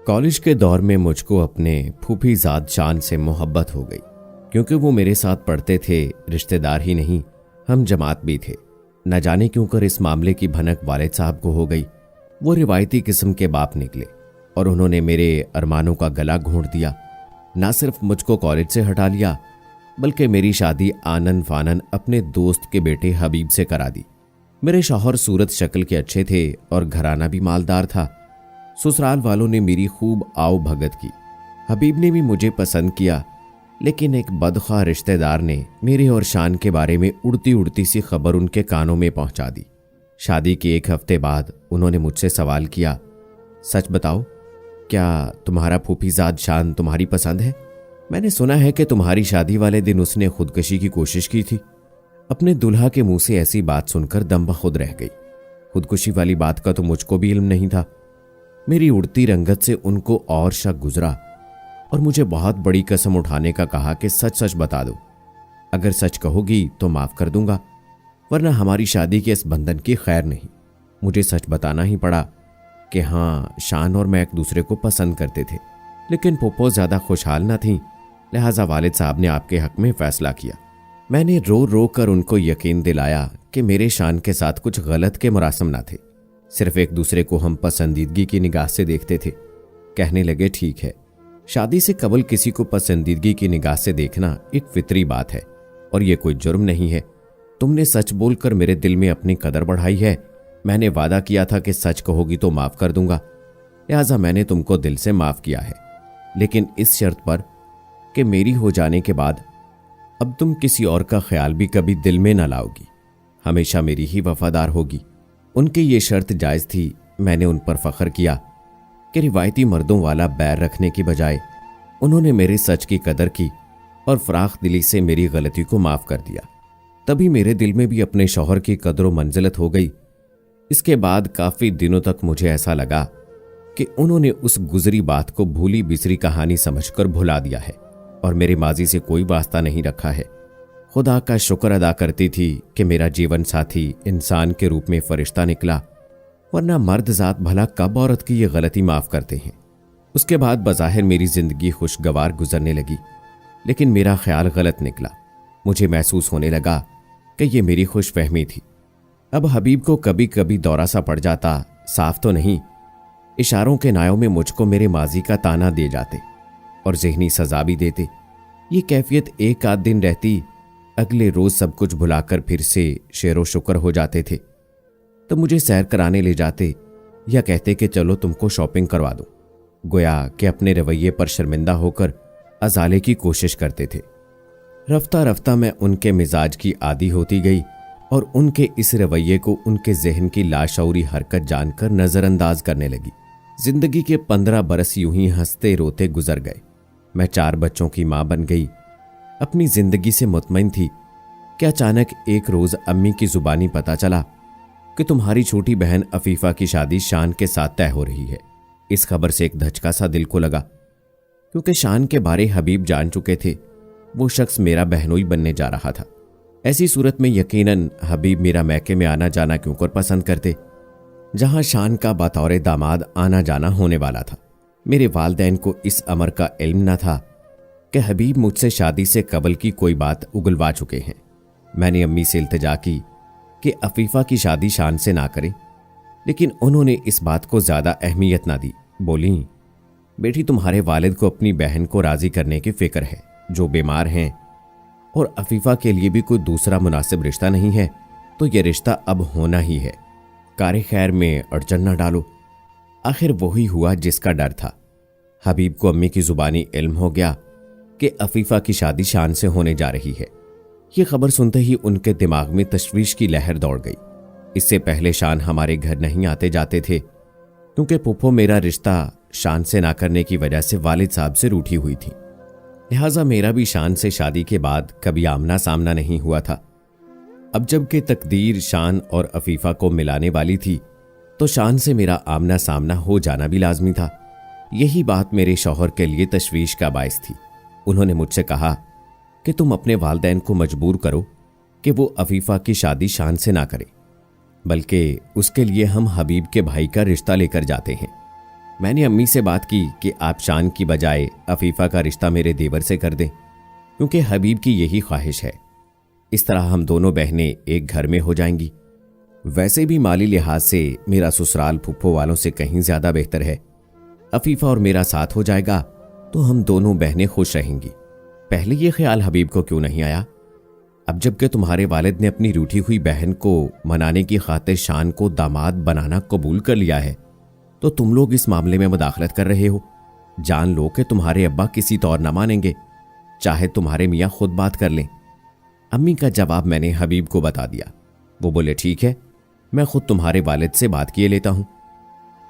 College के दौर में मुझको अपने फूफीजाद शान से मोहब्बत हो गई, क्योंकि वो मेरे साथ पढ़ते थे, रिश्तेदार ही नहीं हम जमात भी थे। न जाने क्यों कर इस मामले की भनक वालिद साहब को हो गई। वो रिवायती किस्म के बाप निकले और उन्होंने मेरे अरमानों का गला घोंट दिया। ना सिर्फ मुझको कॉलेज से हटा लिया, बल्कि मेरी शादी आनन फानन अपने दोस्त के बेटे हबीब से करा दी। मेरे शौहर सूरत शक्ल के अच्छे थे और घराना भी मालदार था। ससुराल वालों ने मेरी खूब आओ भगत की। हबीब ने भी मुझे पसंद किया, लेकिन एक बदख्वाह रिश्तेदार ने मेरे और शान के बारे में उड़ती उड़ती सी खबर उनके कानों में पहुंचा दी। शादी के 1 हफ्ते बाद उन्होंने मुझसे सवाल किया, सच बताओ, क्या तुम्हारा फूफीजाद शान तुम्हारी पसंद है? मैंने सुना है कि तुम्हारी शादी वाले दिन उसने खुदकशी की कोशिश की थी। अपने दुल्हा के मुंह से ऐसी बात सुनकर दम बखुद रह गई। खुदकुशी वाली बात का तो मुझको भी इल्म नहीं था। मेरी उड़ती रंगत से उनको और शक गुजरा और मुझे बहुत बड़ी कसम उठाने का कहा कि सच सच बता दो। अगर सच कहोगी तो माफ कर दूंगा, वरना हमारी शादी के इस बंधन की खैर नहीं। मुझे सच बताना ही पड़ा कि हाँ, शान और मैं एक दूसरे को पसंद करते थे, लेकिन पोपो ज्यादा खुशहाल न थी, लिहाजा वालिद साहब ने आपके हक में फैसला किया। मैंने रो रो कर उनको यकीन दिलाया कि मेरे शान के साथ कुछ गलत के मुरासम ना थे, सिर्फ एक दूसरे को हम पसंदीदगी की निगाह से देखते थे। कहने लगे, ठीक है, शादी से कबल किसी को पसंदीदगी की निगाह से देखना एक फितरी बात है और ये कोई जुर्म नहीं है। तुमने सच बोलकर मेरे दिल में अपनी कदर बढ़ाई है। मैंने वादा किया था कि सच कहोगी तो माफ कर दूंगा, लिहाजा मैंने तुमको दिल से माफ किया है, लेकिन इस शर्त पर कि मेरी हो जाने के बाद अब तुम किसी और का ख्याल भी कभी दिल में न लाओगी, हमेशा मेरी ही वफादार होगी। उनकी ये शर्त जायज थी। मैंने उन पर फख्र किया कि रिवायती मर्दों वाला बैर रखने की बजाय उन्होंने मेरे सच की कदर की और फराख दिली से मेरी गलती को माफ कर दिया। तभी मेरे दिल में भी अपने शौहर की कदर व मंजिलत हो गई। इसके बाद काफी दिनों तक मुझे ऐसा लगा कि उन्होंने उस गुजरी बात को भूली बिसरी कहानी समझकर भुला दिया है और मेरे माजी से कोई वास्ता नहीं रखा है। खुदा का शुक्र अदा करती थी कि मेरा जीवन साथी इंसान के रूप में फरिश्ता निकला, वरना मर्द जात भला कब औरत की ये गलती माफ करते हैं। उसके बाद बज़ाहिर मेरी जिंदगी खुशगवार गुजरने लगी, लेकिन मेरा ख्याल गलत निकला। मुझे महसूस होने लगा कि ये मेरी खुशफहमी थी। अब हबीब को कभी कभी दौरा सा पड़ जाता, साफ तो नहीं, इशारों के नायों में मुझको मेरे माजी का ताना दे जाते और ज़हनी सजा भी देते। ये कैफियत एक आध दिन रहती, अगले रोज सब कुछ भुलाकर फिर से शेरो शुक्र हो जाते थे। तो मुझे सैर कराने ले जाते या कहते कि चलो तुमको शॉपिंग करवा दूं, गोया कि अपने रवैये पर शर्मिंदा होकर अजाले की कोशिश करते थे। रफ्ता रफ्ता मैं उनके मिजाज की आदी होती गई और उनके इस रवैये को उनके जहन की लाशऊरी हरकत जानकर नजरअंदाज करने लगी। जिंदगी के 15 बरस यूं ही हंसते रोते गुजर गए। मैं 4 बच्चों की मां बन गई। अपनी जिंदगी से मुतमईन थी कि अचानक एक रोज अम्मी की जुबानी पता चला कि तुम्हारी छोटी बहन अफीफा की शादी शान के साथ तय हो रही है। इस खबर से एक धचका सा दिल को लगा, क्योंकि शान के बारे हबीब जान चुके थे। वो शख्स मेरा बहनोई बनने जा रहा था। ऐसी सूरत में यकीनन हबीब मेरा मैके में आना जाना क्यों कर पसंद करते, जहां शान का बतौर दामाद आना जाना होने वाला था। मेरे वालदैन को इस अमर का इल्म न था कि हबीब मुझसे शादी से कबल की कोई बात उगलवा चुके हैं। मैंने अम्मी से इल्तिजा की कि अफीफा की शादी शान से ना करें, लेकिन उन्होंने इस बात को ज्यादा अहमियत ना दी। बोली, बेटी, तुम्हारे वालिद को अपनी बहन को राजी करने की फिक्र है, जो बीमार हैं, और अफीफा के लिए भी कोई दूसरा मुनासिब रिश्ता नहीं है, तो यह रिश्ता अब होना ही है। कार खैर में अड़चन न डालो। आखिर वही हुआ जिसका डर था। हबीब को अम्मी की जुबानी इल्म हो गया कि अफीफा की शादी शान से होने जा रही है। ये खबर सुनते ही उनके दिमाग में तशवीश की लहर दौड़ गई। इससे पहले शान हमारे घर नहीं आते जाते थे, क्योंकि पुप्पो मेरा रिश्ता शान से ना करने की वजह से वालिद साहब से रूठी हुई थी। लिहाजा मेरा भी शान से शादी के बाद कभी आमना सामना नहीं हुआ था। अब जबकि तकदीर शान और अफीफा को मिलाने वाली थी, तो शान से मेरा आमना सामना हो जाना भी लाजमी था। यही बात मेरे शौहर के लिए तशवीश का बायस थी। उन्होंने मुझसे कहा कि तुम अपने वालदैन को मजबूर करो कि वो अफीफा की शादी शान से ना करे, बल्कि उसके लिए हम हबीब के भाई का रिश्ता लेकर जाते हैं। मैंने अम्मी से बात की कि आप शान की बजाय अफीफ़ा का रिश्ता मेरे देवर से कर दें, क्योंकि हबीब की यही ख्वाहिश है। इस तरह हम दोनों बहनें एक घर में हो जाएंगी। वैसे भी माली लिहाज से मेरा ससुराल फुप्पो वालों से कहीं ज्यादा बेहतर है। अफीफ़ा और मेरा साथ हो जाएगा तो हम दोनों बहनें खुश रहेंगी। पहले ये ख्याल हबीब को क्यों नहीं आया? अब जबकि तुम्हारे वालिद ने अपनी रूठी हुई बहन को मनाने की खातिर शान को दामाद बनाना कबूल कर लिया है, तो तुम लोग इस मामले में मुदाखलत कर रहे हो। जान लो कि तुम्हारे अब्बा किसी तौर न मानेंगे, चाहे तुम्हारे मियाँ खुद बात कर लें। अम्मी का जवाब मैंने हबीब को बता दिया। वो बोले, ठीक है, मैं खुद तुम्हारे वालिद से बात किए लेता हूं।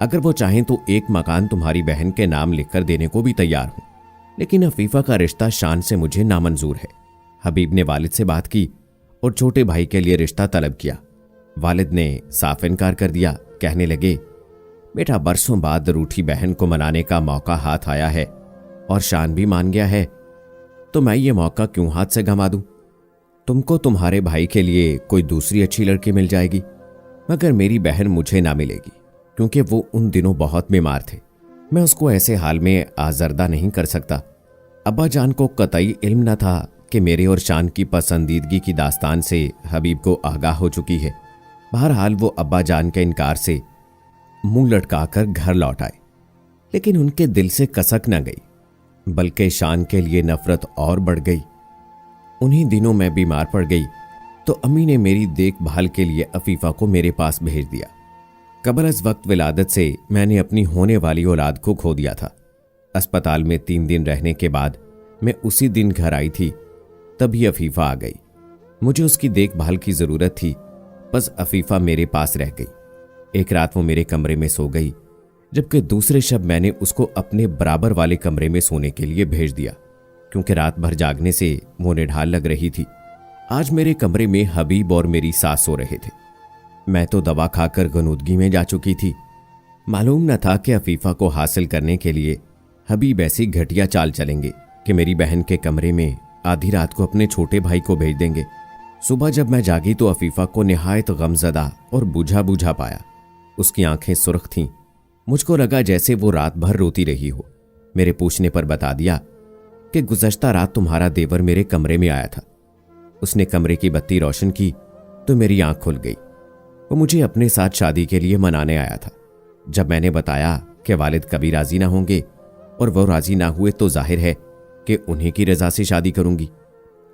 अगर वो चाहें तो एक मकान तुम्हारी बहन के नाम लिखकर देने को भी तैयार हूं, लेकिन अफीफ़ा का रिश्ता शान से मुझे नामंजूर है। हबीब ने वालिद से बात की और छोटे भाई के लिए रिश्ता तलब किया। वालिद ने साफ इनकार कर दिया। कहने लगे, बेटा, बरसों बाद रूठी बहन को मनाने का मौका हाथ आया है और शान भी मान गया है, तो मैं ये मौका क्यों हाथ से गंवा दूं? तुमको तुम्हारे भाई के लिए कोई दूसरी अच्छी लड़की मिल जाएगी, मगर मेरी बहन मुझे ना मिलेगी, क्योंकि वो उन दिनों बहुत बीमार थे। मैं उसको ऐसे हाल में आजरदा नहीं कर सकता। अब्बा जान को कतई इल्म न था कि मेरे और शान की पसंदीदगी की दास्तान से हबीब को आगाह हो चुकी है। बहरहाल वो अब्बा जान के इनकार से मुंह लटकाकर घर लौट आए, लेकिन उनके दिल से कसक न गई, बल्कि शान के लिए नफरत और बढ़ गई। उन्हीं दिनों मैं बीमार पड़ गई तो अम्मी ने मेरी देखभाल के लिए अफीफ़ा को मेरे पास भेज दिया। कबल अज़ वक्त विलादत से मैंने अपनी होने वाली औलाद को खो दिया था। अस्पताल में 3 दिन रहने के बाद मैं उसी दिन घर आई थी, तभी अफीफ़ा आ गई। मुझे उसकी देखभाल की ज़रूरत थी, बस अफीफ़ा मेरे पास रह गई। एक रात वो मेरे कमरे में सो गई, जबकि दूसरे शब मैंने उसको अपने बराबर वाले कमरे में सोने के लिए भेज दिया, क्योंकि रात भर जागने से वो निढाल लग रही थी। आज मेरे कमरे में हबीब और मेरी सास सो रहे थे। मैं तो दवा खाकर गनूदगी में जा चुकी थी। मालूम न था कि अफीफ़ा को हासिल करने के लिए हबीब ऐसी घटिया चाल चलेंगे कि मेरी बहन के कमरे में आधी रात को अपने छोटे भाई को भेज देंगे। सुबह जब मैं जागी तो अफीफ़ा को निहायत गमज़दा और बूझा बूझा पाया। उसकी आंखें सुर्ख थीं। मुझको लगा जैसे वो रात भर रोती रही हो। मेरे पूछने पर बता दिया कि गुज़श्ता रात तुम्हारा देवर मेरे कमरे में आया था। उसने कमरे की बत्ती रोशन की तो मेरी आंख खुल गई। वो मुझे अपने साथ शादी के लिए मनाने आया था। जब मैंने बताया कि वालिद कभी राजी ना होंगे और वो राजी ना हुए तो जाहिर है कि उन्हीं की रजा से शादी करूंगी,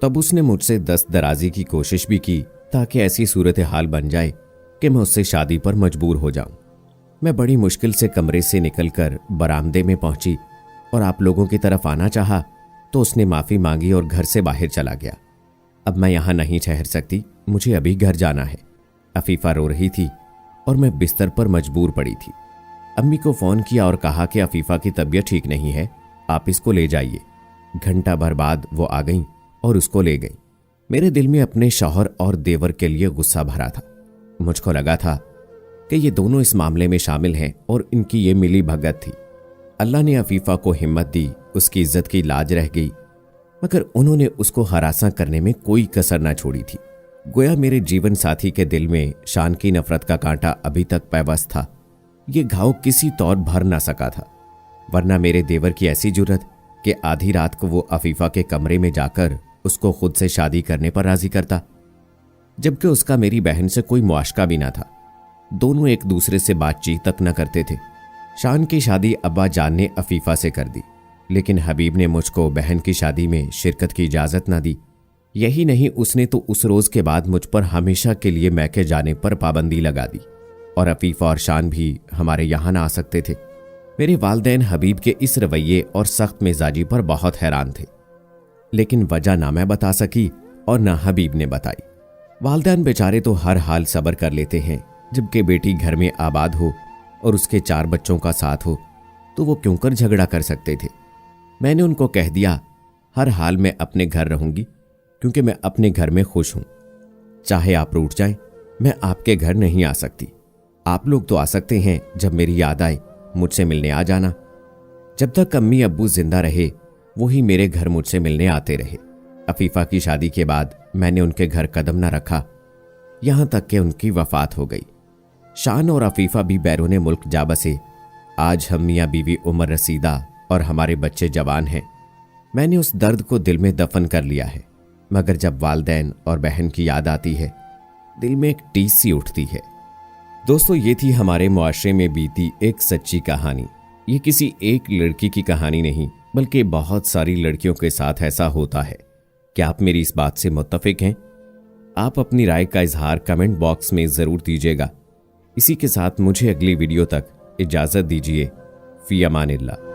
तब उसने मुझसे दस्त दराजी की कोशिश भी की ताकि ऐसी सूरत हाल बन जाए कि मैं उससे शादी पर मजबूर हो जाऊं। मैं बड़ी मुश्किल से कमरे से निकलकर बरामदे में पहुंची और आप लोगों की तरफ आना चाहा तो उसने माफ़ी मांगी और घर से बाहर चला गया। अब मैं यहाँ नहीं ठहर सकती, मुझे अभी घर जाना है। अफीफ़ा रो रही थी और मैं बिस्तर पर मजबूर पड़ी थी। अम्मी को फ़ोन किया और कहा कि अफीफ़ा की तबीयत ठीक नहीं है, आप इसको ले जाइए। घंटा भर बाद वो आ गईं और उसको ले गई। मेरे दिल में अपने शौहर और देवर के लिए गुस्सा भरा था। मुझको लगा था कि ये दोनों इस मामले में शामिल हैं और इनकी ये मिली भगत थी। अल्लाह ने अफीफ़ा को हिम्मत दी, उसकी इज्जत की लाज रह गई, मगर उन्होंने उसको हरासा करने में कोई कसर ना छोड़ी थी। गोया मेरे जीवन साथी के दिल में शान की नफरत का कांटा अभी तक पैवस्त था। ये घाव किसी तौर भर ना सका था, वरना मेरे देवर की ऐसी जुर्रत कि आधी रात को वो अफीफ़ा के कमरे में जाकर उसको खुद से शादी करने पर राजी करता, जबकि उसका मेरी बहन से कोई मुआशका भी ना था। दोनों एक दूसरे से बातचीत तक न करते थे। शान की शादी अब्बा जान ने अफीफ़ा से कर दी, लेकिन हबीब ने मुझको बहन की शादी में शिरकत की इजाज़त न दी। यही नहीं, उसने तो उस रोज़ के बाद मुझ पर हमेशा के लिए मैके जाने पर पाबंदी लगा दी और अफीफ़ा और शान भी हमारे यहाँ ना आ सकते थे। मेरे वालिदैन हबीब के इस रवैये और सख्त मिजाजी पर बहुत हैरान थे, लेकिन वजह ना मैं बता सकी और ना हबीब ने बताई। वालिदैन बेचारे तो हर हाल सब्र कर लेते हैं, जबकि बेटी घर में आबाद हो और उसके 4 बच्चों का साथ हो तो वो क्यों कर झगड़ा कर सकते थे। मैंने उनको कह दिया, हर हाल में अपने घर रहूंगी, क्योंकि मैं अपने घर में खुश हूं। चाहे आप रूठ जाएं, मैं आपके घर नहीं आ सकती। आप लोग तो आ सकते हैं, जब मेरी याद आए मुझसे मिलने आ जाना। जब तक अम्मी अब्बू जिंदा रहे वही मेरे घर मुझसे मिलने आते रहे। अफीफ़ा की शादी के बाद मैंने उनके घर कदम न रखा, यहां तक कि उनकी वफात हो गई। शान और अफीफ़ा भी बैरून मुल्क जा बसे आज हम मियाँ बीवी उम्र रसीदा और हमारे बच्चे जवान हैं। मैंने उस दर्द को दिल में दफन कर लिया है, मगर जब वालदैन और बहन की याद आती है दिल में एक टीस सी उठती है। दोस्तों, ये थी हमारे मुआशरे में बीती एक सच्ची कहानी। ये किसी एक लड़की की कहानी नहीं, बल्कि बहुत सारी लड़कियों के साथ ऐसा होता है। क्या आप मेरी इस बात से मुत्तफिक हैं? आप अपनी राय का इजहार कमेंट बॉक्स में ज़रूर दीजिएगा। इसी के साथ मुझे अगली वीडियो तक इजाज़त दीजिए। फ़ी अमानिल्लाह।